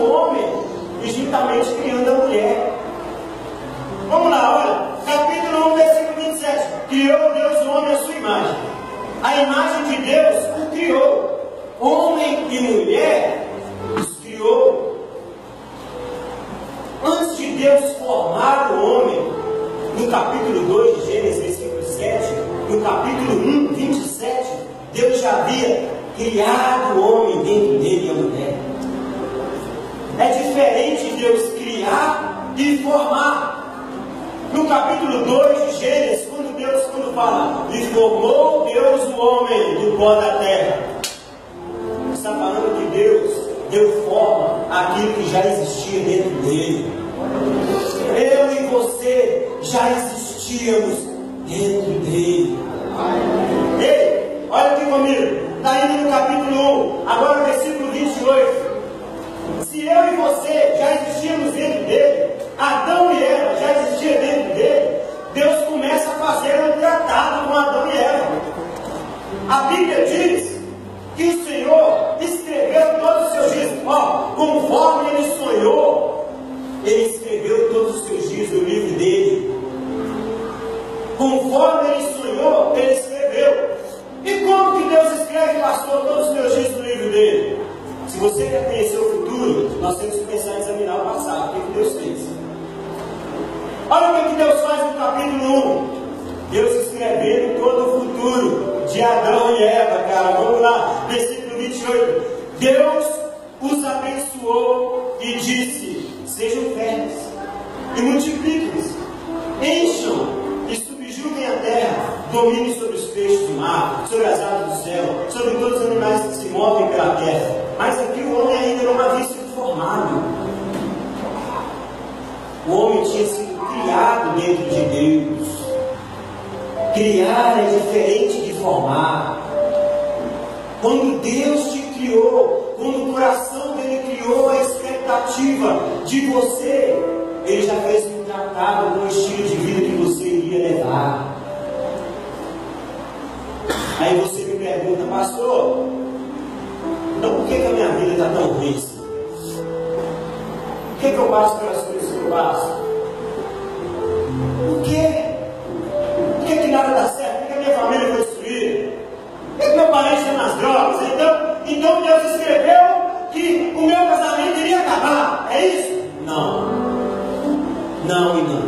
o homem e juntamente criando a mulher. Vamos lá, olha, capítulo 1, versículo 27. Criou Deus o homem à sua imagem. A imagem de Deus o criou. Homem e mulher os criou. Antes de Deus formar o homem, no capítulo 2 de Gênesis, versículo 7, no capítulo 1, 27, Deus já havia criado o homem dentro dele e a mulher. É diferente Deus criar e formar. No capítulo 2 de Gênesis, quando fala, e formou Deus o homem do pó da terra, está falando que Deus deu forma àquilo que já existia dentro dele. Eu e você já existíamos dentro dele. Ei, olha aqui comigo, está indo no capítulo 1, agora no versículo 28. Se eu e você já existíamos dentro dele, Adão e Eva já existiam dentro dele, Deus começa a fazer um tratado com Adão e Eva. A Bíblia diz que o Senhor escreveu todos os seus dias, conforme ele sonhou, ele escreveu todos os seus dias no livro dele. Conforme ele sonhou, ele escreveu. E como que Deus escreve, pastor, todos os meus dias no livro dele? Se você quer conhecer o futuro, nós temos que pensar em examinar o passado. O que Deus fez? Olha o que Deus faz no capítulo 1. Deus escrevendo todo o futuro de Adão e Eva, cara. Vamos lá, versículo 28. Deus os abençoou e disse: sejam férteis e multipliquem-se, encham e subjuguem a terra, dominem sobre os peixes do mar, sobre as aves do céu, sobre todos os animais que se movem pela terra. Mas aqui o homem ainda não havia sido formado. O homem tinha sido criado dentro de Deus. Criar é diferente de formar. Quando Deus te criou, quando o coração dele criou a expectativa de você, ele já fez um tratado com o estilo de vida que você iria levar. Aí você me pergunta, pastor, então por que a minha vida está tão ruim assim? Por que eu passo pelas coisas que eu passo? Por quê? Por que nada dá certo? Por que a minha família foi destruída? Por que meu parente está nas drogas? Então Deus escreveu que o meu casamento iria acabar. É isso? Não. Não e não.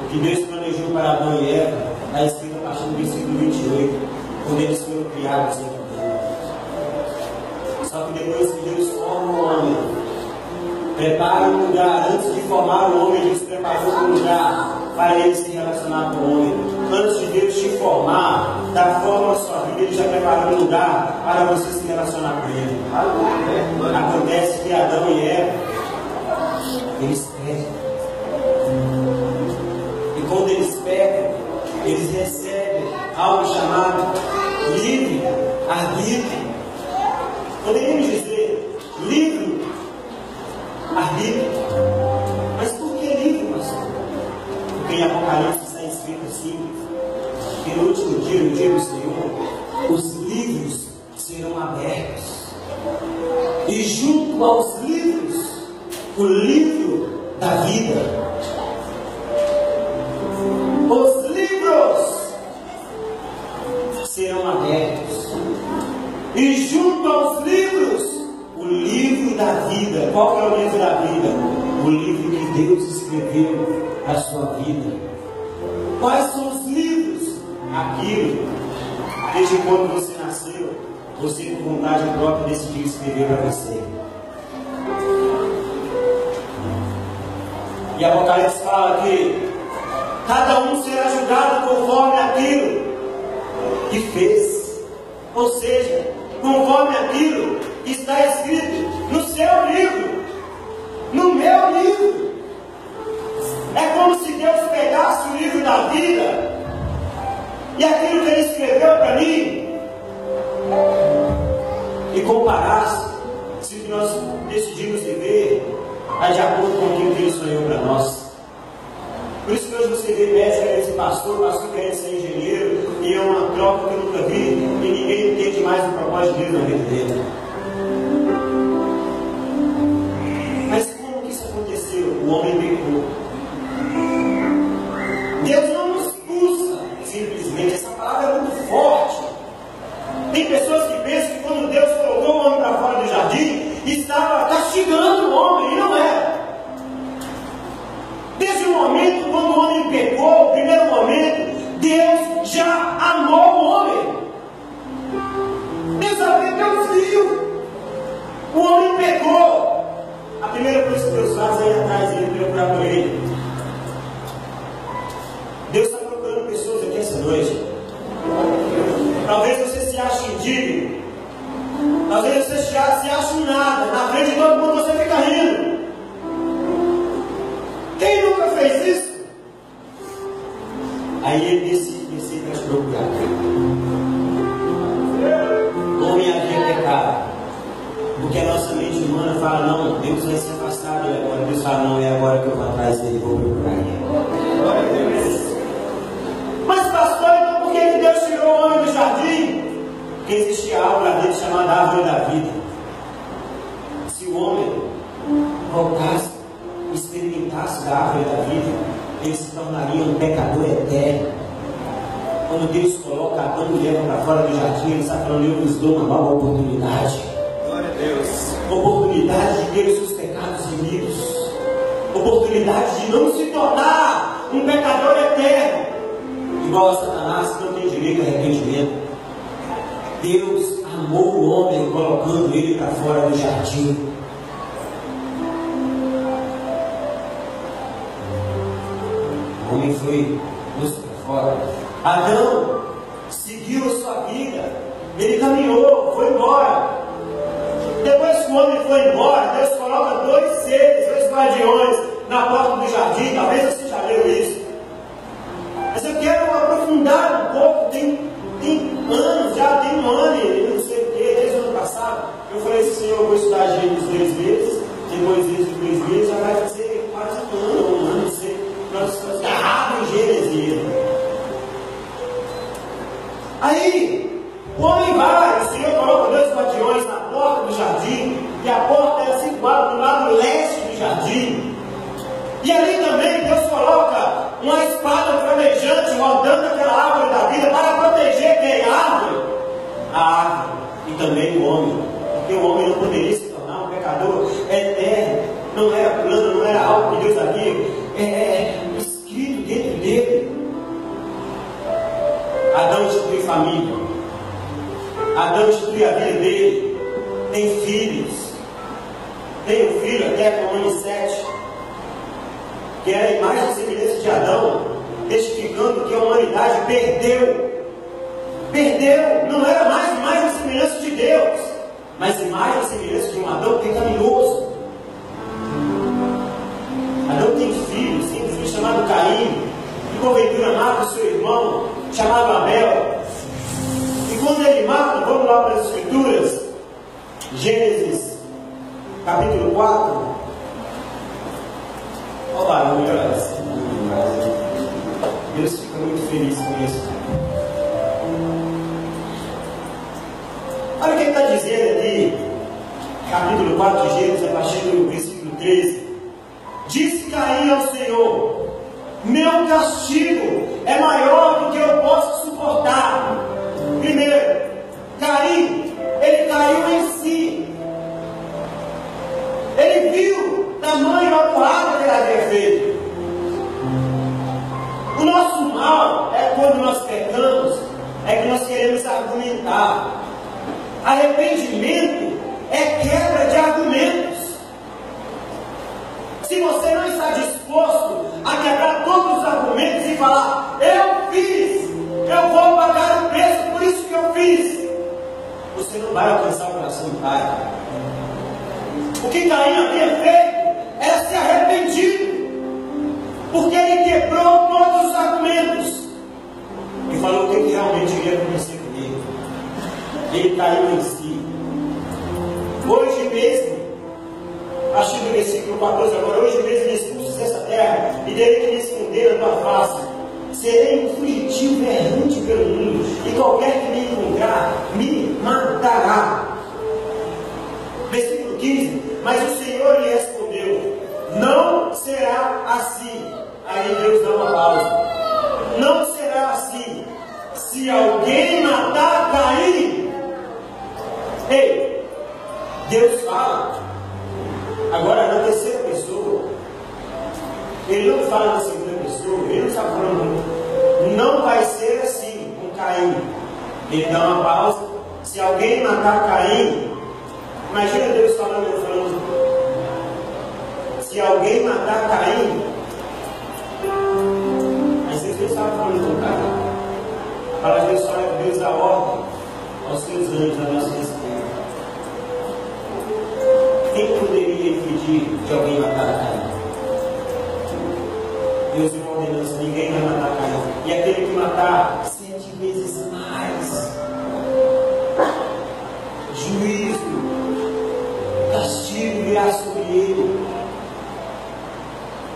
O que Deus planejou para Adão e Eva está escrito a partir do versículo 28, quando eles foram criados em Deus. Só que depois que Deus forma o homem, prepara um lugar. Antes de formar o homem, Deus preparou um lugar para ele se relacionar com o homem. Antes de Deus te formar, da forma da sua vida, Ele já preparou um lugar para você se relacionar com Ele. Acontece que Adão e Eva, eles pecam. E quando eles pecam, eles recebem algo chamado livre-arbítrio. Poderíamos dizer livre-arbítrio. Mas por que livre, pastor? Porque em Apocalipse está escrito assim, que no último dia, no dia do Senhor, os livros serão abertos. E junto aos livros, o livro da vida. Os livros serão abertos. E junto aos livros, o livro da vida. Qual é o livro da vida? O livro que Deus escreveu a sua vida. Quais são os livros? Aquilo, desde quando você nasceu, você por vontade própria decidiu escrever para você. E Apocalipse fala que cada um será julgado conforme aquilo que fez. Ou seja, conforme aquilo que está escrito no seu livro, no meu livro. É como se Deus pegasse o livro da vida e aquilo que Ele escreveu para mim e comparasse se o que nós decidimos viver é de acordo com aquilo que Ele sonhou para nós. Por isso que hoje você vê médico querendo ser pastor querendo ser engenheiro, e é uma troca que eu nunca vi, e ninguém entende mais o propósito de Deus na vida dele. pecou. A primeira coisa que Deus faz é ir atrás dele, procurar por ele. Deus está procurando pessoas aqui essa noite. Talvez você se ache indigno. Talvez você se ache um nada. Na frente de todo mundo você fica rindo. Quem nunca fez isso? Aí ele decide para te procurar. Ou minha vida é pecado. Porque a nossa mente humana fala, não, Deus vai se afastar dele agora. Deus fala, não, é agora que eu vou atrás dele e vou procurar ele. Mas pastor, então por que Deus tirou o homem do jardim? Porque existia algo lá dentro chamado árvore da vida. Se o homem voltasse, experimentasse da árvore da vida, ele se tornaria um pecador eterno. Quando Deus coloca Adão e Eva para fora do jardim, ele está falando, eu vos dou uma nova oportunidade. Glória a Deus. Oportunidade de ver os seus pecados remidos. Oportunidade de não se tornar um pecador eterno. Igual a Satanás, que não tem direito a arrependimento. Deus amou o homem colocando ele para fora do jardim. O homem foi posto para fora. Adão seguiu a sua vida. Ele caminhou, foi embora. Depois que o homem foi embora, Deus coloca dois seres, dois guardiões na porta do jardim. Talvez você já leu isso. Mas eu quero aprofundar um pouco. Tem anos, já tem um ano, não sei o que, desde o ano passado. Eu falei assim, Senhor, eu vou estudar Gênesis 2 vezes, depois Gênesis 2 vezes, já vai fazer quase um ano, não sei. Nós estamos agarrados em Gênesis. Aí, o homem vai, o Senhor coloca dois guardiões na porta do jardim, e a porta é situada do lado leste do jardim. E ali também Deus coloca uma espada flamejante rodando aquela árvore da vida para proteger quem? A árvore? A árvore. E também o homem. Porque o homem não poderia se tornar um pecador eterno. Não era plano, não era algo que Deus havia escrito dentro dele. Adão institui família. Adão institui a vida dele. Tem filhos. Tem um filho até com o ano 7. Que era a imagem e semelhança de Adão, testificando que a humanidade perdeu. Não era mais imagem e semelhança de Deus, mas imagem e semelhança de um Adão pecaminoso. Adão tem filhos, tem um filho chamado Caim, que porventura mata o seu irmão, chamado Abel. E quando ele mata, vamos lá para as Escrituras, Gênesis, capítulo 4. Olá, Deus fica muito feliz com isso. Olha o que ele está dizendo aqui, capítulo 4 de Gênesis, a partir do versículo 13. Disse Caim ao Senhor: meu castigo é maior do que eu posso suportar. Primeiro, Caim, ele caiu em si. Ele viu tamanho a porrada que ele havia feito. O nosso mal é quando nós pecamos, é que nós queremos argumentar. Arrependimento é quebra de argumentos. Se você não está disposto a quebrar todos os argumentos e falar, eu fiz, eu vou pagar o preço por isso que eu fiz, você não vai alcançar o coração do Pai. O que Caim havia feito era se arrependido, porque ele quebrou todos os argumentos e falou o que realmente iria acontecer comigo. Ele caiu em si. Hoje mesmo, a partir do versículo 14 agora, hoje mesmo me expulsos dessa terra e terei que me esconder na tua face. Serei um fugitivo errante pelo mundo, e qualquer que me encontrar me matará. Versículo 15. Mas o Senhor lhe respondeu: não será assim. Aí Deus dá uma pausa. Não será assim. Se alguém matar Caim. Ei, Deus fala agora na terceira pessoa. Ele não fala na segunda pessoa. Ele não está falando, não vai ser assim com Caim. Ele dá uma pausa. Se alguém matar Caim, imagina Deus falando castigo de alguém matar a Caim. Deus deu uma ordenança, ninguém vai matar Caim. E aquele que matar 7 vezes mais. Juízo, castigo virá sobre ele.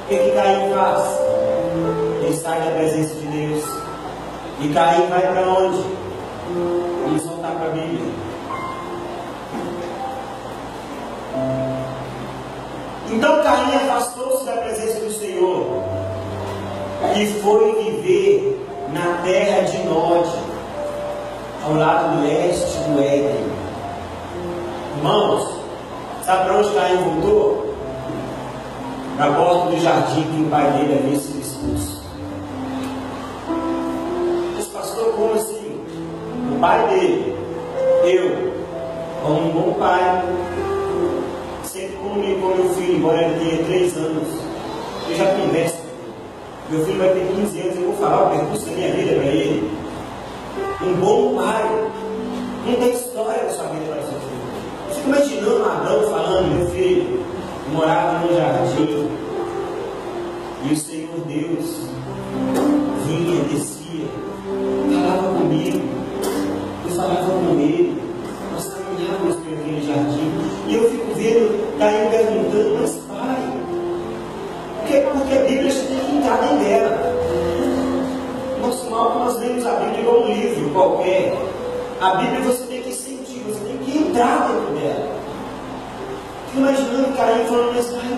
O que Caim faz? Ele sai da presença de Deus. E Caim vai para onde? Vamos voltar para a Bíblia. Então Caim afastou-se da presença do Senhor e foi viver na terra de Nod, ao lado leste do Éden. Irmãos, sabe para onde Caim voltou? Para a porta do jardim que o pai dele havia sido expulso. Mas pastor, como assim? O pai dele, eu, como um bom pai, sempre comunico com meu filho, embora ele tenha 3 anos, eu já converso com ele. Meu filho vai ter 15 anos, eu vou falar o percurso da minha vida para ele. Um bom pai não tem história na sua vida para seu filho. Eu fico imaginando Adão falando: meu filho, eu morava no jardim e o Senhor Deus vinha, descia, falava comigo, eu falava com ele, nós caminhávamos pelo aquele jardim, e eu fico vendo Caim perguntando: mas pai, porque a Bíblia já tem que entrar dentro dela. Nosso mal que nós lemos a Bíblia igual um livro qualquer. A Bíblia você tem que sentir, você tem que entrar dentro dela. Fico imaginando Caim falando: mas pai,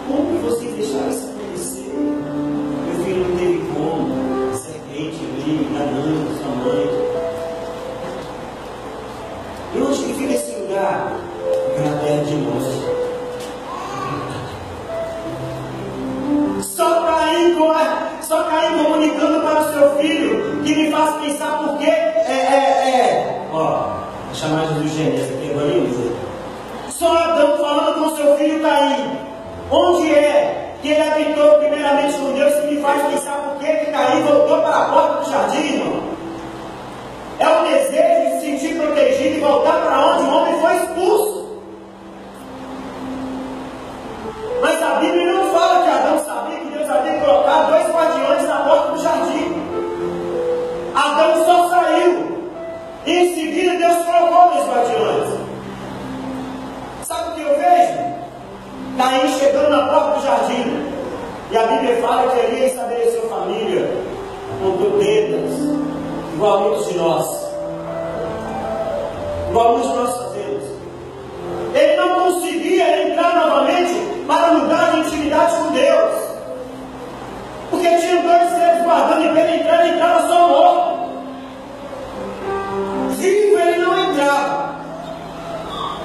como que vocês deixaram isso acontecer? Meu filho não teve como. Serpente ali, enganando sua mãe. E onde que fica esse lugar? Na terra de Nod. Só Caim comunicando para o seu filho, que me faz pensar por quê. Vou chamar Jesus de Gênesis aqui, agora. Só Adão falando com o seu filho Caim. Onde é que ele habitou primeiramente com Deus, que me faz pensar por quê que Caim voltou para a porta do jardim, irmão? É o desejo de se sentir protegido e voltar para onde o homem foi expulso. Mas a Bíblia não fala que Adão sabia que Deus havia colocado 2 guardiões na porta do jardim. Adão só saiu. E em seguida Deus colocou 2 guardiões. Sabe o que eu vejo? Caim chegando na porta do jardim. E a Bíblia fala que ele estabeleceu família com tendas, igual a muitos de nós. Igual a muitos de nós fazemos. Ele não conseguia entrar novamente para um lugar de intimidade com Deus, porque tinha 2 seres guardando, e para ele entrar, ele entrava só morto. Vivo ele não entrava,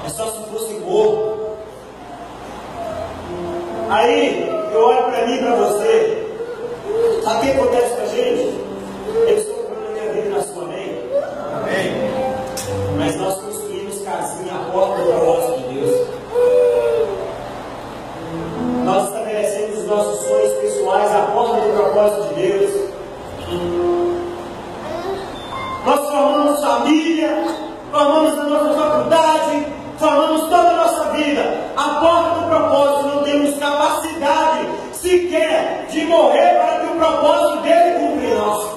é só se fosse morto. Aí eu olho para mim e para você. Sabe o que acontece com a gente? Eu estou procurando a minha vida na sua mente. Amém. Mas nós construímos casinha à porta do propósito de Deus. Nós estabelecemos os nossos sonhos pessoais à porta do propósito de Deus. Nós formamos família, formamos a nossa faculdade, formamos toda a nossa vida à porta do propósito. Não temos capacidade sequer de morrer para que o propósito dele cumpra em nós.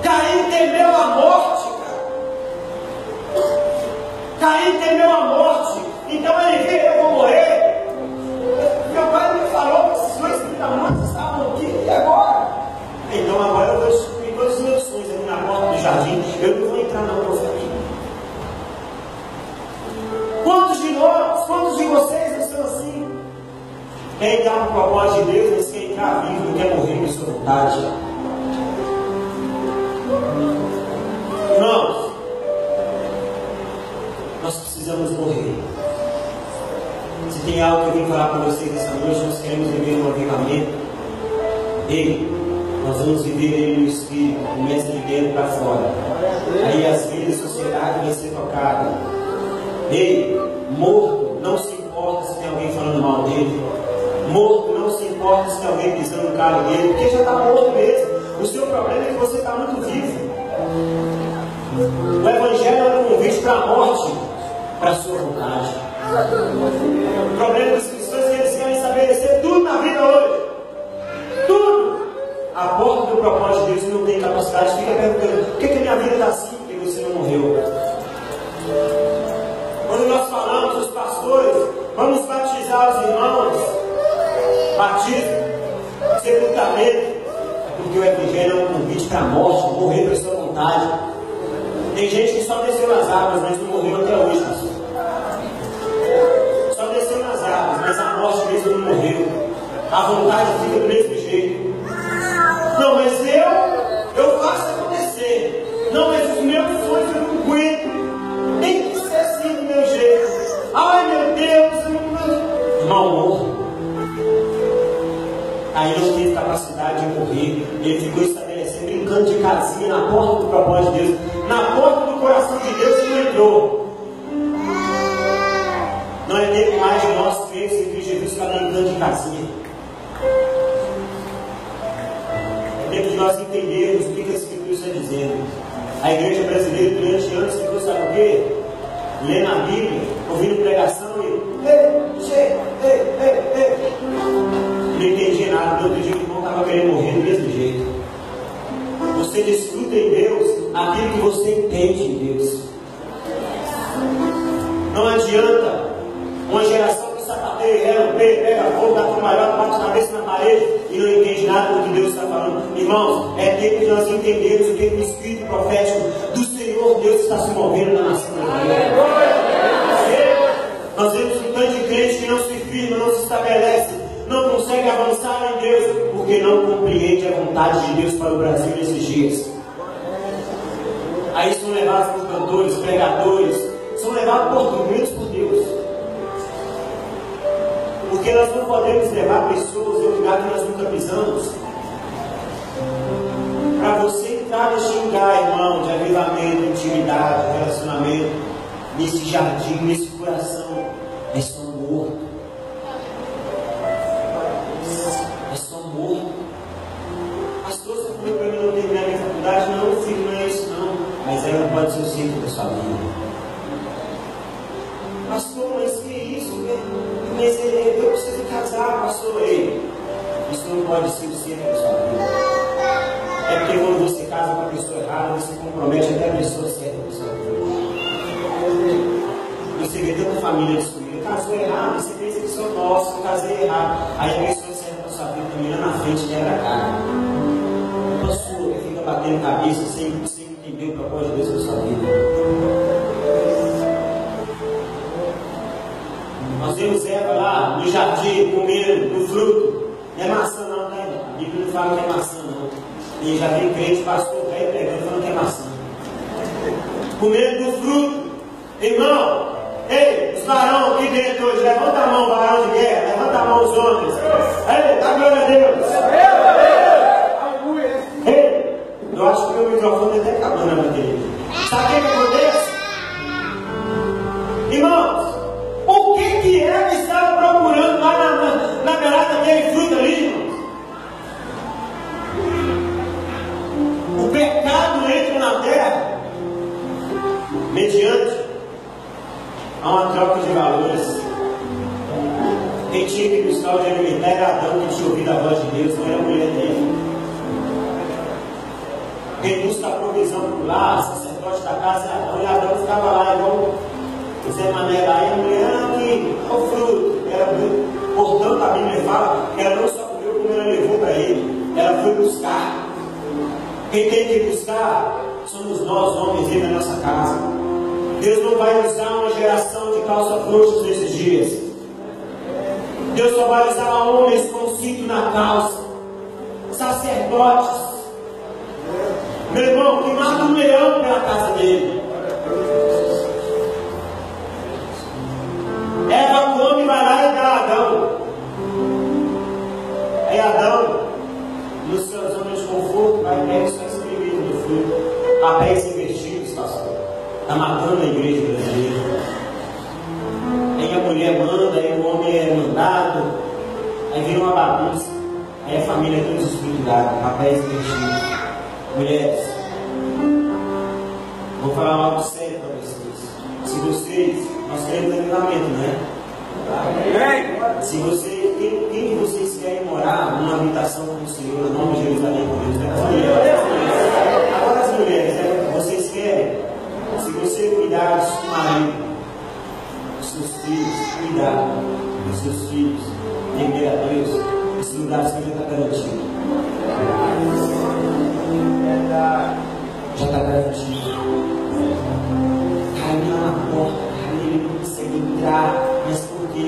Caim temeu a morte, cara. Caim temeu a morte. Então ele vê: eu vou morrer. Meu pai me falou que esses 2 britamontes estavam aqui, e agora? Então agora eu vou suprir todos os meus sonhos ali na porta do jardim. Eu não vou entrar na profecia. Quantos de nós, quantos de vocês estão assim? Quer entrar no propósito de Deus, mas quer entrar vivo, não quer morrer por sua vontade. Irmãos, nós precisamos morrer. Se tem algo que eu vim falar para vocês essa noite, nós queremos viver um avivamento. Nós vamos viver ele no Espírito, começa de dentro para fora. Aí as vidas da sociedade vai ser tocada. Morto não se importa se tem alguém falando mal dele. Morto não se importa se tem alguém pisando no carro dele, porque já está morto mesmo. O seu problema é que você está muito vivo. O Evangelho é um convite para a morte, para a sua vontade. O problema dos cristãos é que eles querem estabelecer tudo na vida hoje. Tudo. A porta do propósito de Deus não tem capacidade. Fica perguntando: por que a minha vida está assim? Porque você não morreu. Quando nós falamos, os pastores, vamos batizar os irmãos, batismo, sepultamento, é porque o Evangelho é um convite para a morte, morrer para a sua vontade. Tem gente que só desceu nas águas, mas não morreu até hoje, pastor. Só desceu nas águas, mas a morte mesmo não morreu. A vontade fica do mesmo jeito. Não, mas eu faço acontecer. Não, mas os meus sonhos eu não aguento. Tem que ser assim do meu jeito. Ai, meu Deus, irmão, morro. Aí não teve capacidade de morrer. Ele ficou estabelecendo, brincando de casinha na porta do propósito de Deus. Na porta do coração de Deus ele não entrou. Não é tempo mais de nós crentes em Cristo Jesus ficar brincando de casinha. É tempo de nós entendermos o que a Escritura está dizendo. A igreja brasileira durante anos ficou, sabe o quê? Lendo a Bíblia, ouvindo pregação e não entendia nada. No outro dia o irmão estava querendo morrer do mesmo jeito. Você desfruta em Deus aquilo que você entende em Deus. Não adianta uma geração que sapateia, pega fogo, dá trabalhada, bate a cabeça na parede e não entende nada do que Deus está falando. Irmãos, é tempo de nós entendermos o que o Espírito profético do Senhor Deus está se movendo na nação brasileira. Nós vemos um tanto de crente que não se firma, não se estabelece, não consegue avançar em Deus, porque não compreende a vontade de Deus para o Brasil nesses dias. Aí são levados por cantores, pregadores, são levados por dormidos por Deus. Porque nós não podemos levar pessoas em um lugar que nós nunca pisamos. Para você entrar neste lugar, irmão, de avivamento, intimidade, relacionamento, nesse jardim, nesse coração, é só morto. É só morto. Pastor, você falou para mim não terminar minha faculdade? Não, filho, não é isso não. Mas ela não pode ser o centro da sua vida. Pastor, mas que isso? Mas eu preciso casar, pastor. Ei, isso não pode ser o centro da sua vida. É porque quando você casa com a pessoa errada, você compromete até a pessoa certa da sua vida. Você vê tanta família destruída, casou errado, você pensa que sou nosso, eu casei errado. Aí a pessoa certa da sua vida caminhando na frente quebra a cara. Uma sua que fica batendo cabeça sem entender o propósito de Deus na sua vida. Nós vemos Eva lá no jardim, comendo do fruto. Não é maçã não, tá? A Bíblia não fala que é maçã não. E já tem crente, pastor, velho, pregando, falando que é maçã. Comendo do fruto. Irmão, ei, os varões aqui dentro hoje, levanta a mão, varão de guerra, levanta a mão os homens. Ei, dá glória a Deus. Ei, eu acho que o meu microfone está até acabando a bateria. Sabe o que acontece? Irmãos, o que ela estava procurando lá na beirada daquele fruto ali, irmãos? O pecado entra na terra mediante a uma troca de valores. Quem tinha que buscar o de alimentar era Adão, que tinha ouvido a voz de Deus, não era a mulher dele. Quem busca a provisão por lá, sacerdote da casa, é Adão, e Adão ficava lá igual Zé Mané lá, e a mulher aqui, olha o fruto. Portanto, a Bíblia fala que ela não só comeu, como ela levou para ele. Ela foi buscar. Quem tem que buscar somos nós, homens, dentro da nossa casa. Deus não vai usar uma geração de calça frouxas nesses dias. Deus só vai usar homens com cinto na calça, sacerdotes. Meu irmão, que mata um leão pela casa dele. Eva come e vai lá e dá a Adão. Aí Adão, nos seus anos de conforto, vai pegar só esse primeiro do fruto. Papéis invertidos, pastor. Está matando a igreja brasileira. Aí a mulher manda, aí o homem é mandado. Aí vira uma bagunça. Aí a família é toda desestruturada. Papéis invertidos. Mulheres, vou falar algo sério para vocês. Se vocês Nós queremos livramento, não é? Se você, quem de vocês querem morar numa habitação com o Senhor, no nome de Jerusalém, com Deus, agora as mulheres, vocês querem? Se você cuidar do seu marido, dos seus filhos, cuidar dos seus filhos, temer a Deus, esse lugar sempre está garantido. Já está garantido. Caiu na porta, ele não consegue entrar, mas porque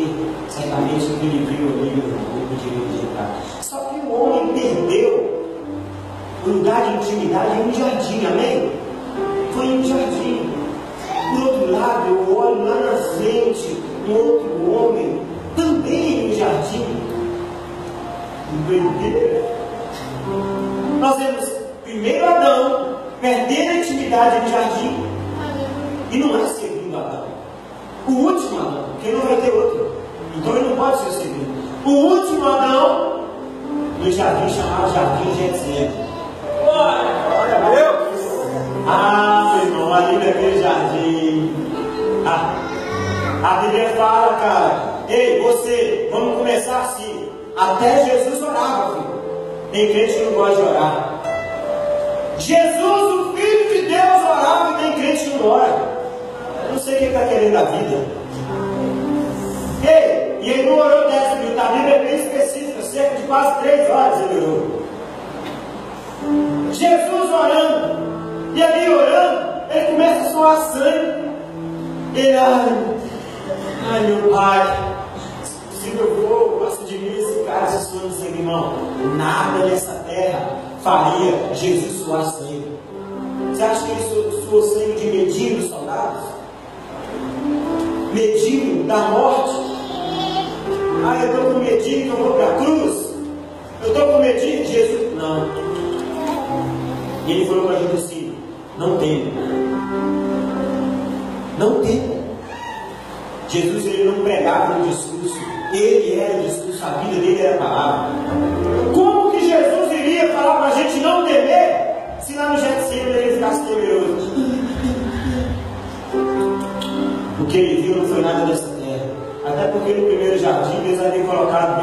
certamente o que ele viu ali não podia entrar. Só que o homem perdeu o lugar de intimidade em um jardim, amém? Foi em um jardim. Por outro lado, eu olho lá na frente um outro homem, também em um jardim. Nós vemos primeiro Adão perdendo a intimidade no jardim, e não é o segundo Adão, o último Adão, porque não vai ter outro, então ele não pode ser o segundo. O último Adão no jardim chamado Jardim Getsemane. Glória a Deus! Ah, meu irmão, ali naquele jardim, a Bíblia fala, cara, ei, você, vamos começar assim. Até Jesus orava, filho. Tem crente que não gosta de orar. Jesus, o Filho de Deus, orava, e tem crente que não ora. Eu não sei o que ele está querendo da vida. Ei, e ele não orou 10 minutos. A Bíblia é bem específica, cerca de quase 3 horas ele orou. Jesus orando, e ali orando, ele começa a suar sangue. Ele, ai meu Pai, se eu for, passa de mim esse cara se suando sangue, irmão. Nada nessa terra faria Jesus suar sangue. Você acha que ele suou sangue de medinho dos soldados? Medinho da morte? Eu estou com medinho que eu vou para a cruz? Eu estou com medinho de Jesus? Não. E ele falou para Jesus assim: não tema. Não tema. Jesus, ele não pregava no discurso, ele era o discurso, a vida dele era a palavra. Como que Jesus iria falar para a gente não temer, se lá no Getsemane ele ficasse temeroso? O que ele viu não foi nada dessa terra. Até porque no primeiro jardim Deus havia colocado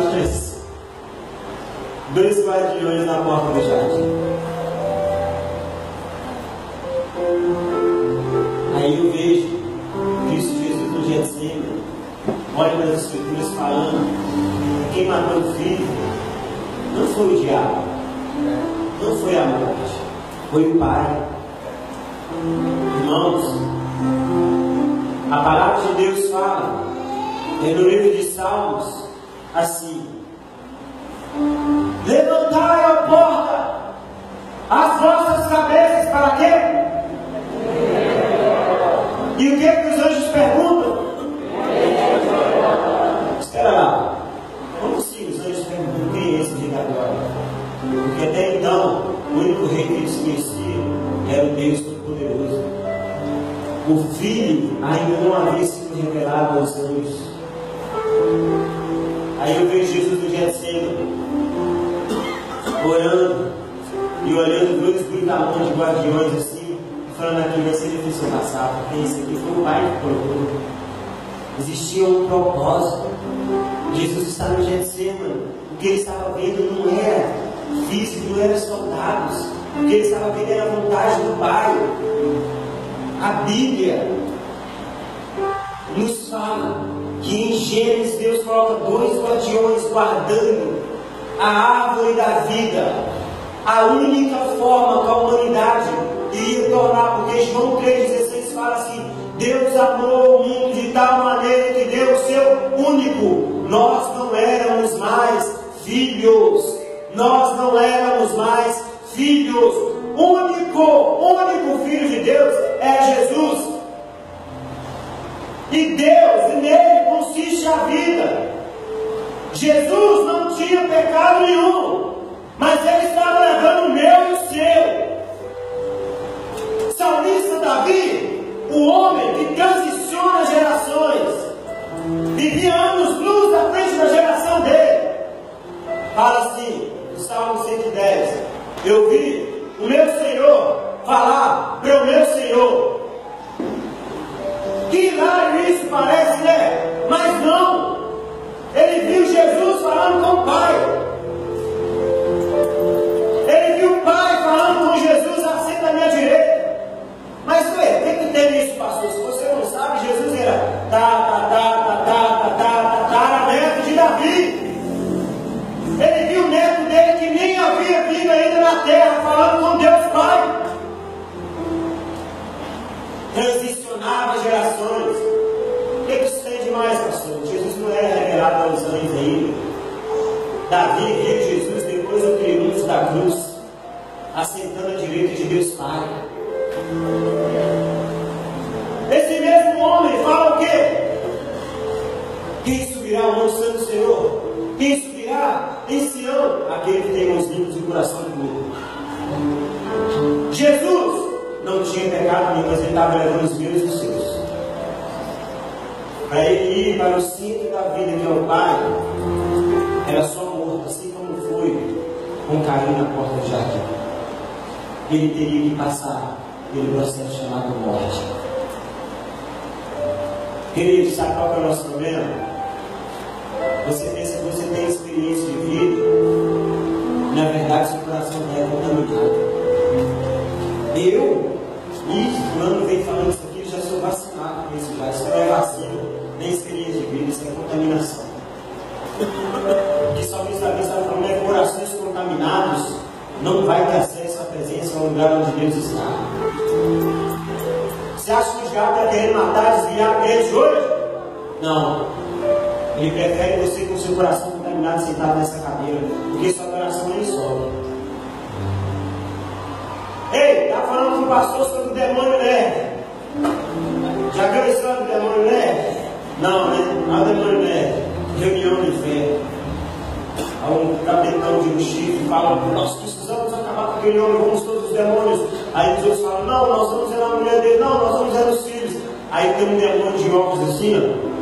dois guardiões na porta do jardim. Aí eu vejo Cristo Jesus no Getsemane, olha nas escrituras falando que quem matou o filho não foi o diabo, não foi a morte, foi o Pai. Irmãos, a palavra de Deus fala no livro de Salmos assim: levantai a porta, as vossas cabeças, para quê? E o que é que os anjos perguntam? Espera lá. Como assim os anjos perguntam quem é esse rei da glória? Porque até então, o único rei que eles conheciam era o Deus Todo-Poderoso. O Filho ainda não havia sido revelado aos anjos. Aí eu vejo Jesus no Getsemane, orando e olhando dois brutamontes de guardiões assim, falando aqui, vai ser difícil passar, porque isso aqui foi o Pai que colocou. Existia um propósito. Jesus está no Getsemane. O que ele estava vendo não era físico, não era soldados. O que ele estava vendo era a vontade do Pai. A Bíblia nos fala que em Gênesis Deus coloca dois guardiões guardando a árvore da vida, a única forma que a humanidade iria tornar, porque João 3,16 fala assim: Deus amou o mundo de tal maneira que deu o seu único. Nós não éramos mais filhos. Nós não éramos mais filhos. O único Filho de Deus é Jesus. E Deus, e nele consiste a vida. Jesus não tinha pecado nenhum, mas ele estava levando o meu e o seu. Salmista Davi, o homem que transiciona gerações, vivia anos-luz à frente da geração dele, fala assim, no Salmo 110: eu vi o meu Senhor falar para o meu Senhor. Que hilário isso parece! liberado aos anjos ainda. Davi viu Jesus depois do triunfo da cruz, assentando à direita de Deus Pai. Esse mesmo homem fala o quê? Quem subirá ao monte santo do Senhor? Quem subirá em Sião? Aquele que tem mãos limpas e o coração puro. Jesus não tinha pecado nenhum, mas ele estava levando os meus e os seus. Para ele ir para o centro da vida, que é o Pai, era só morto, assim como foi com Caim na porta do jardim. Ele teria que passar pelo processo chamado morte. Querido, sabe qual é o nosso problema? Você pensa que você tem experiência de vida, na verdade seu coração é contaminado. Eu, quando vem falando isso aqui, já sou vacinado com isso já. Isso não é vacina, nem experiência de vida, isso é contaminação. O que só Cristo está falando é que corações contaminados não vai ter acesso à presença, ao lugar onde Deus está. Você acha que o diabo está querendo matar, desviar crentes hoje? Não. Ele prefere você com seu coração contaminado sentado nessa cadeira, porque sua coração nem sobe. Ei, está falando com o pastor sobre o demônio leve. Já viu a história do demônio leve? Não, né? Não é o demônio leve. Reunião de fé. Um capitão de um chifre fala: nós precisamos acabar com aquele homem, vamos todos os demônios. Aí os outros falam: não, nós vamos ver a mulher dele, não, nós vamos ver os filhos. Aí tem um demônio de óculos assim, ó.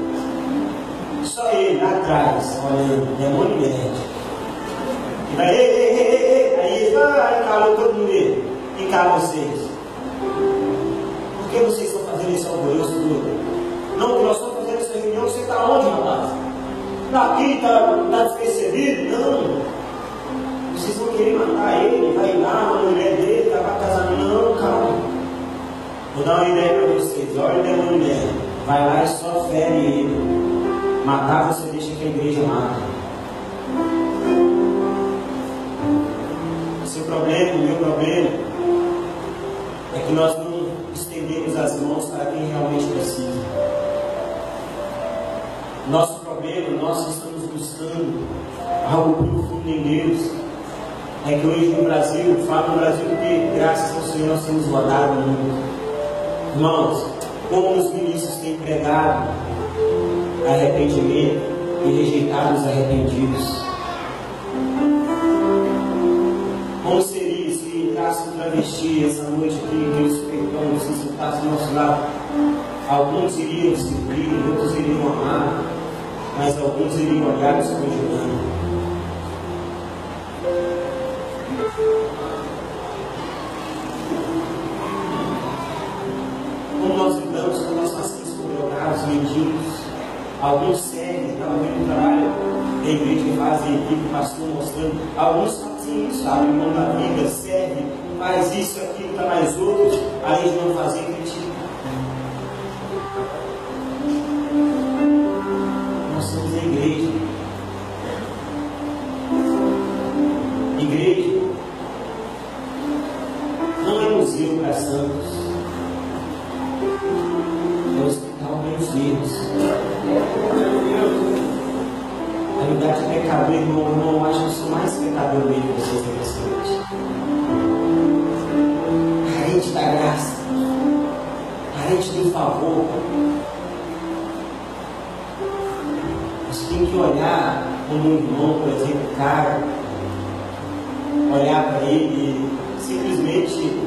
Só ele lá atrás, olhando, demônio nerd. E vai, ei. Aí ele vai, calou todo mundo. E cala vocês. Por que vocês estão fazendo esse alvoroço todo? Não, que nós estamos fazendo essa reunião, você está onde, rapaz? Está aqui, está despercebido? Não. Vocês vão querer matar ele, vai lá, a mulher dele, está para casar. Não, calma. Vou dar uma ideia para vocês. Olha o demônio dela. Vai lá e só fere ele. Matar você deixa que a igreja mata. Seu problema, o meu problema, é que nós não estendemos as mãos para quem realmente precisa. Nosso problema, nós que estamos buscando algo profundo em Deus, é que hoje no Brasil, falo no Brasil porque graças ao Senhor nós temos rodado o mundo. Irmãos, como os ministros têm pregado arrependimento e rejeitado os arrependidos. Como seria se entrasse um travesti essa noite aqui, que os perdão, se sentasse do nosso lado? Alguns iriam seguir, outros iriam amar, mas alguns iriam olhar nos conjurando. Como nós lidamos com nossos nascidos com drogados, mendigos? Alguns servem, estavam vendo o trabalho da igreja que fazem equipe, pastor mostrando. Alguns fazem isso, abrem mão da vida, servem, faz isso, aquilo, está mais outros, além de não fazer, critica. Nós somos a igreja. Igreja não é museu para santos, é o hospital para enfermos. A unidade de pecador, irmão, eu acho que eu sou mais pecador mesmo que vocês nessa noite. Carente da graça, carente do favor. Você tem que olhar como um irmão, por exemplo, cara, olhar para ele e simplesmente,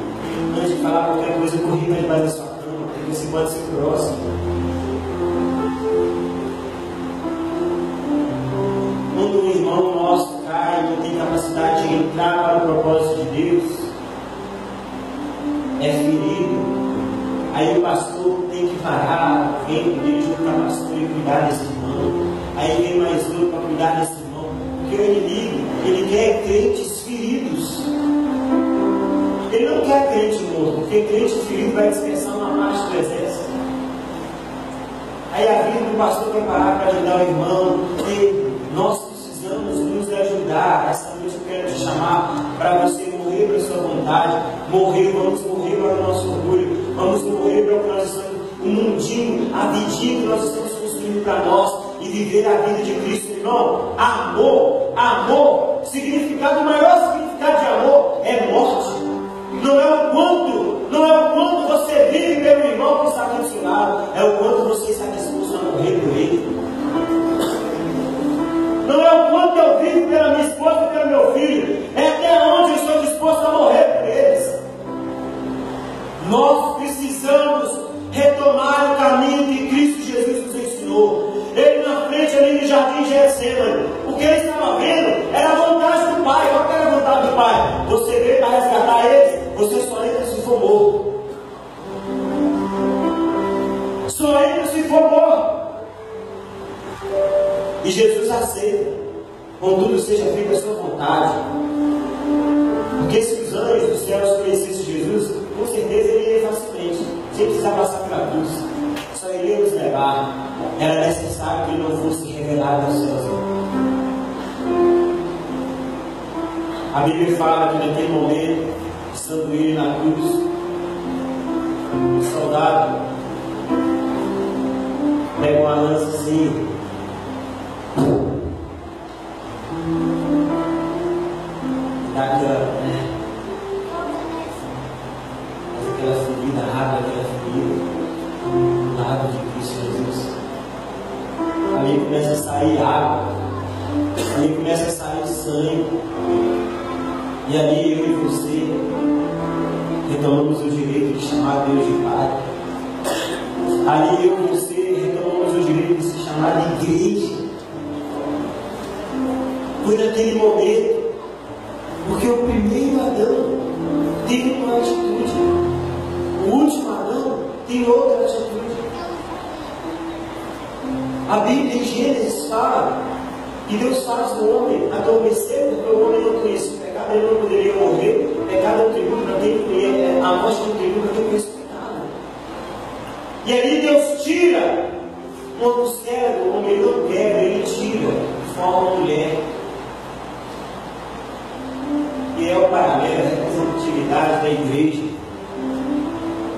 antes de falar qualquer coisa, correr para debaixo da sua cama, porque você pode ser próximo. Quando um irmão nosso cai e não tem capacidade de entrar para o propósito de Deus, é ferido, aí o pastor tem que parar, vem dele junto com o pastor e cuidar desse irmão. Aí vem mais outro para cuidar desse irmão, porque o inimigo, ele quer crentes feridos. Ele não quer crente morto, porque crente ferido vai dispersar uma parte do exército. Aí a vida do pastor vai parar para ajudar o irmão. Nós precisamos nos ajudar. Essa noite eu quero te chamar para você morrer para a sua vontade. Vamos morrer para o nosso orgulho. Vamos morrer para o que nós estamos, o mundinho, a vidinha que nós estamos construindo para nós. E viver a vida de Cristo, irmão. Amor, significado, o maior significado de amor é morte. Não é o quanto você vive pelo irmão que está aqui do seu lado, é o quanto você está disposto a morrer por ele. Não é o quanto eu vivo pela minha esposa e pelo meu filho, é até onde eu estou disposto a morrer por eles. Nós precisamos retomar o caminho que Cristo Jesus nos ensinou. Ele na frente ali no jardim de Getsêmani, o que ele estava vendo era a vontade do Pai. Qual era a vontade do Pai? Você veio para resgatar eles, você só entra se for morto. Só entra se for morto. E Jesus aceita, contudo seja feita a sua vontade. Porque se os anjos dos céus conhecessem Jesus, com certeza ele iria facilmente, sem precisar passar pela cruz. Só iria nos levar. Era necessário que ele não fosse revelado aos céus. A Bíblia fala que naquele momento, estando ele na cruz, o soldado pega uma lança assim, aquela ferida, abre aquela ferida do lado de Cristo Jesus. Ali começa a sair água, ali começa a sair sangue, e ali eu e você retomamos o direito de chamar Deus de Pai. Ali eu e você retomamos o direito de se chamar de igreja. Foi naquele momento, porque o primeiro Adão teve uma atitude, o último Adão tem outra atitude. A Bíblia em Gênesis fala que Deus faz o homem adormecer, porque o homem não conhecia o pecado, ele não poderia morrer. O pecado é um tributo para quem conhece, a morte é um tributo para quem conhece o pecado. E aí Deus tira uma costela, o homem não quebra, ele tira, forma uma mulher. E é o paralelo, a representatividade da igreja.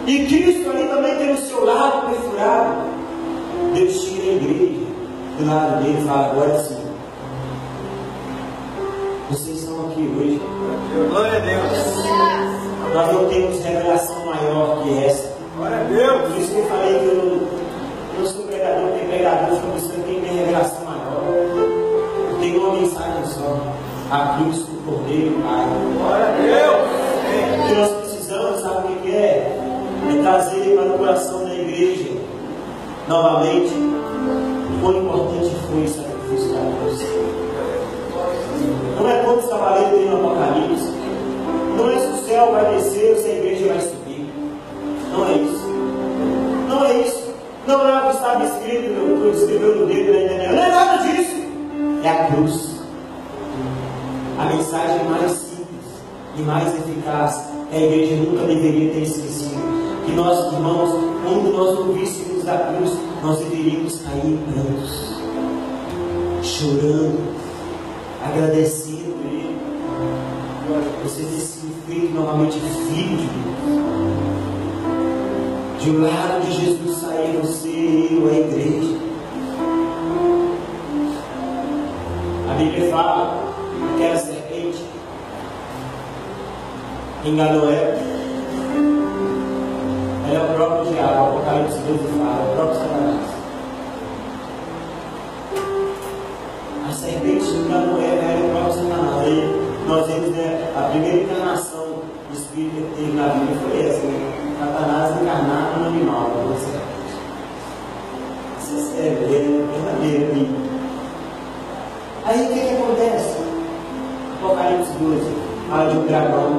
E Cristo ali também tem o seu lado perfurado. Deus tira a igreja do lado dele e fala: agora sim, vocês estão aqui hoje. Glória a Deus. Nós não temos revelação maior que essa. Glória a Deus. Por isso que eu falei que eu não sou pregador, porque pregador fica buscando quem tem revelação maior. Eu tenho uma mensagem só: a cruz do Cordeiro e o Pai. Glória a Deus. O que nós precisamos, sabe o que é? É trazer para o coração da igreja novamente o quão importante foi o sacrifício da cruz. Não é quantos cavaleiros tem no Apocalipse, não é se o céu vai descer ou se a igreja vai subir. Não é isso. Não é isso. Não é o que estava escrito, que escreveu no dedo da internet. Não é nada disso. É a cruz. A mensagem mais simples e mais eficaz que a igreja nunca deveria ter esquecido. Que nós, irmãos, quando nós ouvíssemos da cruz, nós deveríamos cair em prantos, chorando, agradecendo a Ele, você ter sido feito novamente filho de Deus. De um lado de Jesus sair você e eu, a igreja. A Bíblia fala que aquela serpente enganou ela. Ela é o próprio diabo, o Apocalipse 12 fala, é o próprio Satanás. A serpente enganou ela, era o próprio Satanás. Aí nós vemos, né, a primeira encarnação do Espírito que teve na Bíblia foi essa, né? Satanás encarnado no animal, na serpente. Isso é verdadeiro ali. Aí o que acontece? Apocalipse 12 fala de um dragão,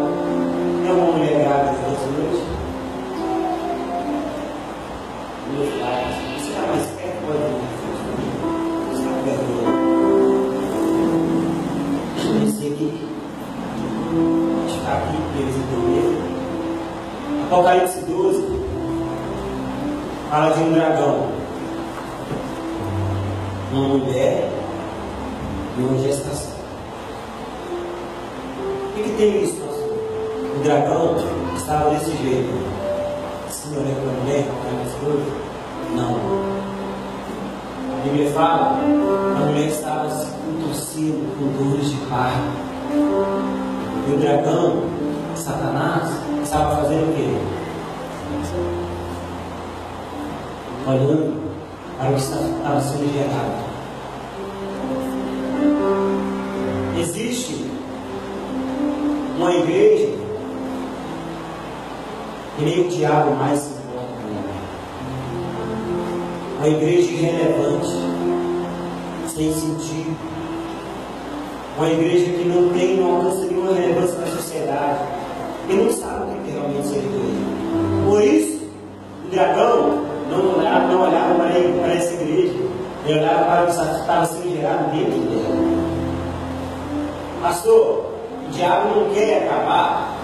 é uma mulher grávida dessa noite. Você está mais perto, pode ir. Você está perto. Deixa eu aqui. Está aqui para eles entenderem. Apocalipse 12 fala de um dragão, uma mulher e uma gestação. O que tem isso, pastor? O dragão estava desse jeito. Se não é para a mulher, para as coisas? Não. A Bíblia fala, a mulher estava se contorcendo com dores de parto. E o dragão, Satanás, estava fazendo o quê? Olhando para o que estava sendo gerado. Existe uma igreja que nem o diabo mais se importa com ela. Uma igreja irrelevante, sem sentido. Uma igreja que não alcança nenhuma relevância na sociedade. E não sabe o que realmente ser igreja. Por isso, o dragão não olhava para essa igreja. Ele olhava para o que estava sendo gerado dentro dela. Pastor, o diabo não quer acabar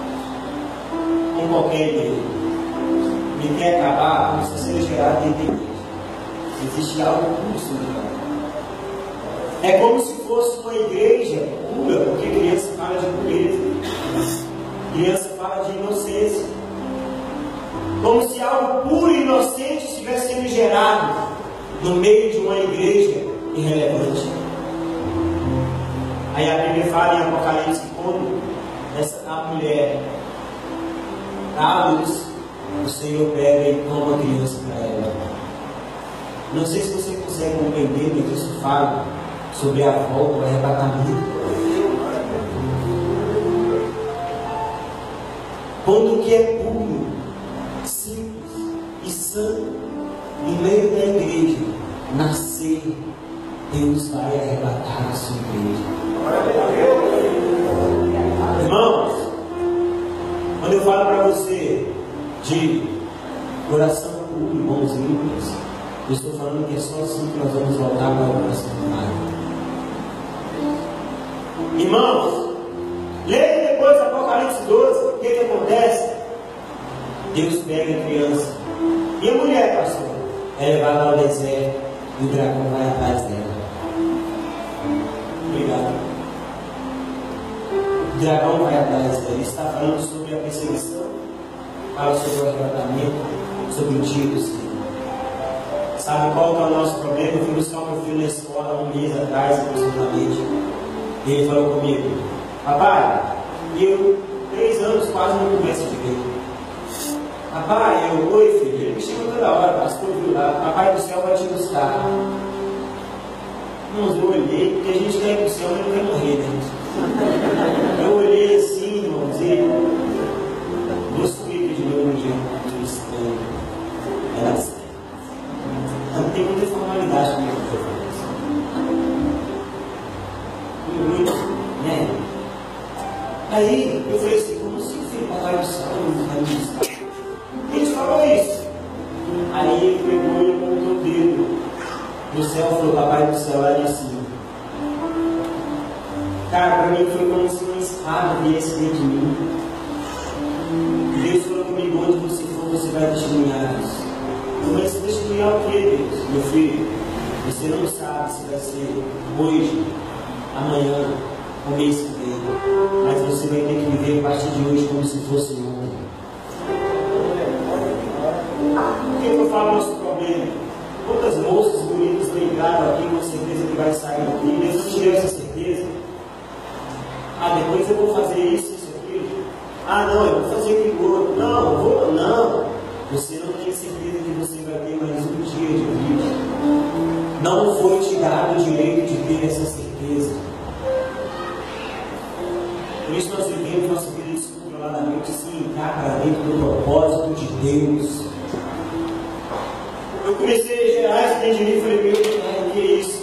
com qualquer igreja. Ele quer acabar com o que está sendo gerado dentro da igreja. Existe algo puro sobre ela. É como se fosse uma igreja pura, porque criança fala de pureza. Criança fala de inocência. Como se algo puro e inocente estivesse sendo gerado no meio de uma igreja irrelevante. Aí a Bíblia fala em Apocalipse quando a mulher dá a luz, o Senhor pega e toma a criança para ela. Não sei se você consegue compreender, mas isso fala sobre a volta, o arrebatamento. Quando o que é puro, simples e santo, no meio da igreja, nascer, Deus vai arrebatar a sua igreja. Irmãos, quando eu falo para você de coração puro, mãos limpas, eu estou falando que é só assim que nós vamos voltar para o coração do Pai. Irmãos, leia depois Apocalipse 12, o que acontece? Deus pega a criança e a mulher, pastor, é levada ao deserto e o dragão vai atrás dela. Obrigado. O dragão vai atrás dela. Ele está falando sobre a perseguição, fala sobre o arrebatamento, sobre o dia do Senhor. Sabe qual que é o nosso problema? Eu fui buscar o meu filho na escola um mês atrás, aproximadamente. E ele falou comigo: papai, eu 3 anos quase não converso direito. Papai, oi filho, ele me chama toda hora, pastor, viu lá, papai do céu vai te buscar. Irmãos, eu olhei, porque a gente quer ir para o céu, mas não quer morrer, né? Eu olhei assim, irmãos, e vou subir de novo no dia cristão. Não tem muita formalidade comigo. Muito, né? Aí eu falei assim: como se o filho papai do céu não vai me buscar? Ele falou isso. Aí ele pegou e apontou o dedo do céu e falou: papai do céu, olha assim. Cara, para mim foi como se uma espada viesse dentro de mim. Deus falou comigo: onde você for, você vai testemunhar isso. Mas testemunhar o que, Deus? Meu filho, você não sabe se vai ser hoje, amanhã, ou mês que vem, mas você vai ter que viver a partir de hoje como se fosse ontem. Por que eu falo nosso problema? Quantas moças bonitas não entraram aqui com certeza que vai sair daqui? Deus não te deu essa certeza. Ah, depois eu vou fazer isso, isso, aquilo. Ah, não, eu vou fazer aquilo outro. Não, eu vou, não. Você não tem certeza que você vai ter mais um dia de vida. Não foi te dado o direito de ter essa certeza. Por isso nós vivemos nossa vida descontroladamente sem entrar para dentro do propósito de Deus. Eu comecei a gerar esse entendimento e falei: meu Deus, que é isso?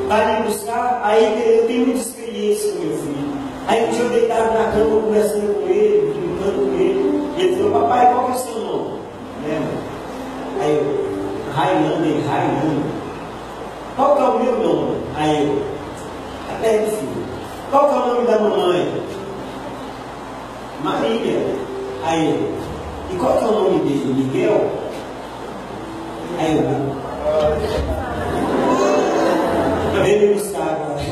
Vai me buscar? Aí eu tenho muita experiência com meu filho. Aí um dia eu deitava na cama conversando com ele, brincando com ele. E ele falou: papai, qual que é o seu nome? Aí eu: Railander. Qual que é o meu nome? Aí eu: até filho. Qual que é o nome da mamãe? Maria. Aí eu: e qual que é o nome dele? Miguel? Aí eu: vem me buscar agora.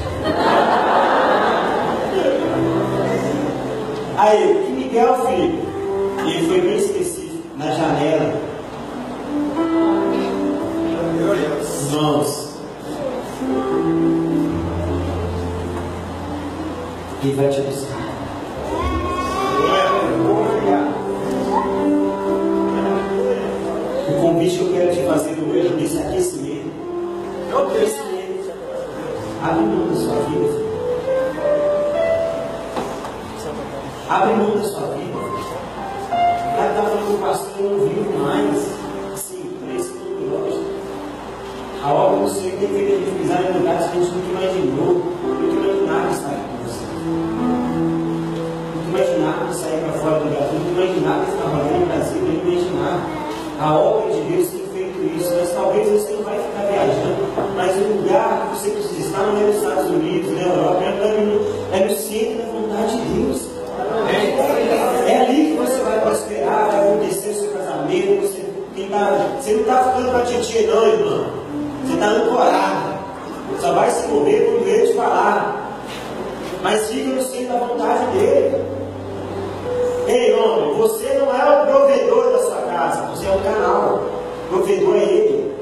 Aí, que Miguel, filho? E ele foi bem específico, na janela. mãos. E vai te buscar. O convite que eu quero te fazer hoje nesse aquecimento. Abre mão da sua vida. Abre mão da sua vida. Ela está falando, pastor, eu não vivo mais. Sim, preço tudo lógico. A obra do Senhor tem feito a gente pisar em lugares que a gente nunca imaginou. Nunca imaginava estar aqui com você. Nunca imaginava sair para fora do Brasil. Nunca imaginava estar trabalhando no Brasil. Nunca imaginava. A obra de Deus tem feito isso. Mas talvez você não vai ficar viajando. Mas o lugar que você precisa estar não é nos Estados Unidos, na Europa. É no centro da vontade de Deus. É ali que você vai prosperar, vai acontecer o seu casamento. Você não está ficando para tietê, não, irmão. Você está ancorado. Só vai se mover quando ele te falar. Mas fica no centro da vontade dele. Ei, homem, você não é o provedor da sua casa. Você é um canal. O provedor é ele.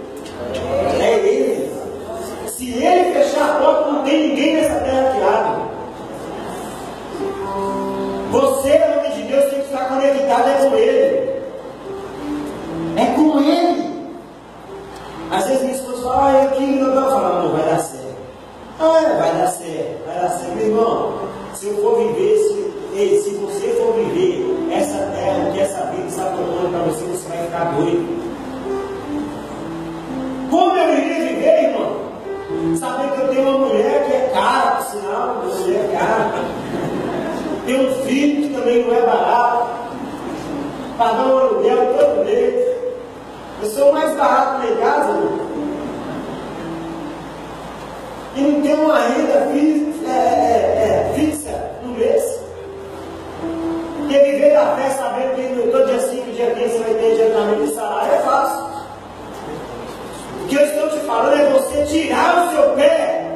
É ele. Se ele fechar a porta, não tem ninguém nessa terra que abre. Você, em nome de Deus, tem que estar conectado é com ele. É com ele. Às vezes minha esposa fala, eu aqui não estou falando, não vai dar certo. Vai dar certo, vai dar certo. Meu irmão, se eu for viver, se você for viver essa terra, que essa vida está tomando para você, você vai ficar doido. Como eu iria viver, irmão? Saber que eu tenho uma mulher que é cara, por sinal, uma mulher cara. Tem um filho que também não é barato. Pagar um aluguel todo mês. Eu sou o mais barato lá em casa, irmão. E não tem uma renda fixa no mês. Porque viver da fé sabendo que todo dia 5, dia 15 você vai ter adiantamento de salário é fácil. O que eu estou te falando é você tirar o seu pé.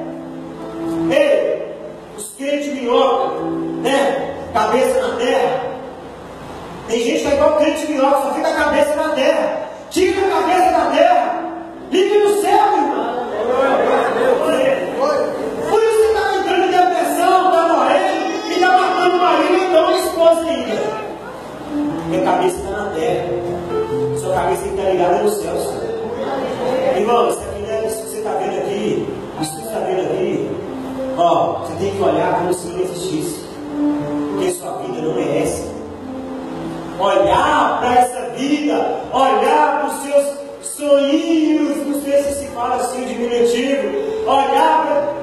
Ei, os crentes minhoca, né? Cabeça na terra. Tem gente que é igual crente minhoca, só fica a cabeça na terra. Tira a cabeça da terra. Ligue no céu, irmão. Por isso que está entrando em depressão, está morrendo e está matando o marido e então a esposa ainda. Porque a cabeça está na terra. Sua cabeça tem que estar ligada no céu, senhor. Irmão, isso aqui, né, isso que você está vendo aqui, isso que você está vendo aqui, ó, você tem que olhar como se não existisse. Porque sua vida não merece. Olhar para essa vida, olhar para os seus sonhinhos, não sei se fala assim diminutivo, olhar para,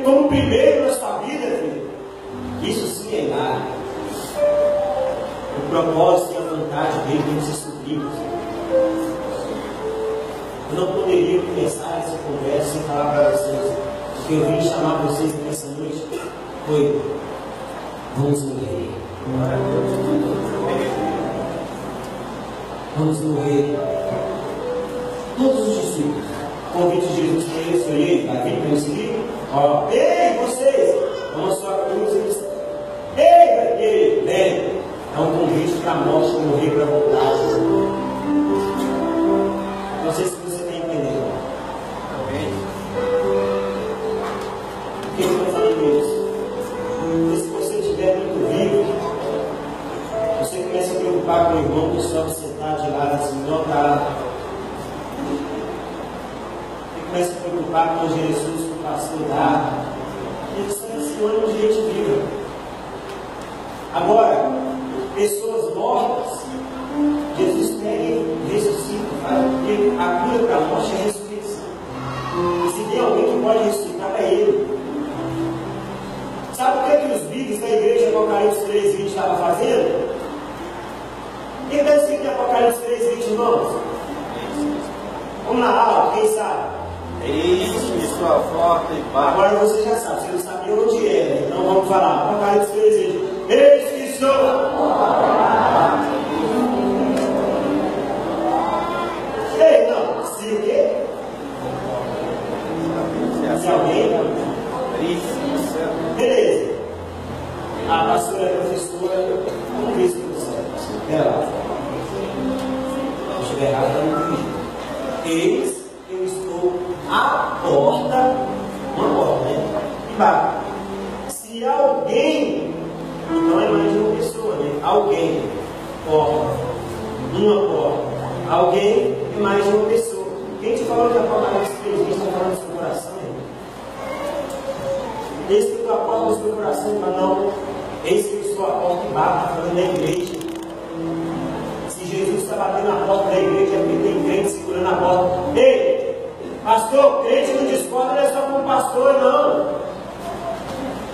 como primeiro na sua vida, filho. Isso sim é nada. O propósito e a vontade dele tem que ser supridos. Eu não poderia começar essa conversa sem falar para vocês. O que eu vim chamar vocês nessa noite foi: vamos morrer. Vamos morrer. Todos os discípulos. O convite de Jesus para eles foi: ei, vai vir para esse livro? Ó, ei, vocês, vamos só a cruz. Ei, vem. É um convite para a morte, para morrer, para voltar. Não sei se você está entendendo. Por que eu estou falando isso? Porque se você estiver muito vivo, você começa a preocupar com o irmão que só você está de lado assim, não está. Você começa a preocupar com Jesus, com o pastor da. Eles são assim, de gente viva. Agora, pessoas mortas, Jesus pega e ressuscita, porque a cura para a morte é a ressurreição. E se tem alguém que pode ressuscitar, é Ele. Sabe o que os bíblios da igreja de Apocalipse 3:20 estavam fazendo? Quem está escrito em Apocalipse 3:20, irmãos? Vamos na aula, quem sabe? Eis-me sua porta e bate. Agora você já sabe, você não sabia onde era, então vamos falar. Apocalipse 3:20. Eis que sou a porta. Ei, não, se o quê? Se alguém? Beleza. A pastora é professora, vamos ver se tudo certo. Pera lá. Se estiver errado, está no caminho. Eis, eu estou porta, uma porta, né? E bate. Se alguém, então é mais de uma pessoa, né? Alguém, porta, uma porta. Alguém é mais de uma pessoa. Quem te falou que a Apocalipse 3 está falando do seu coração? Eis que tu a porta do seu coração, mas não. Eis que eu sou a porta e bato, está falando da igreja. Se Jesus está batendo na porta da igreja, é porque tem crente segurando a porta. Ei, pastor, crente não discorda, não é só com o pastor, não.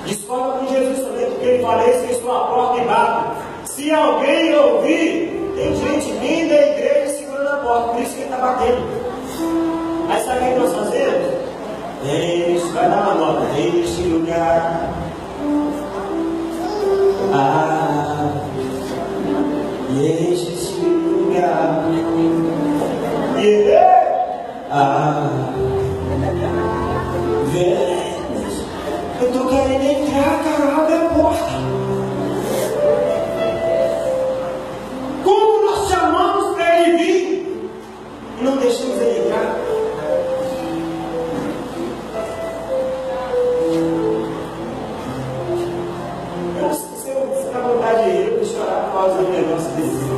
Discorda com Jesus também, porque ele fala: eis que eu sou a porta e bato. Se alguém ouvir, tem gente vindo da igreja segurando a porta, por isso que ele está batendo. Aí sabe o que nós fazemos? Deixa, vai dar uma nota. Deixe lugar. Deixa esse lugar. Vem. Eu tô querendo entrar, cara, abre a porta. Como nós chamamos para ele vir e não deixamos ele entrar? Se eu ficar à vontade de ir, eu vou chorar por causa do negócio desse.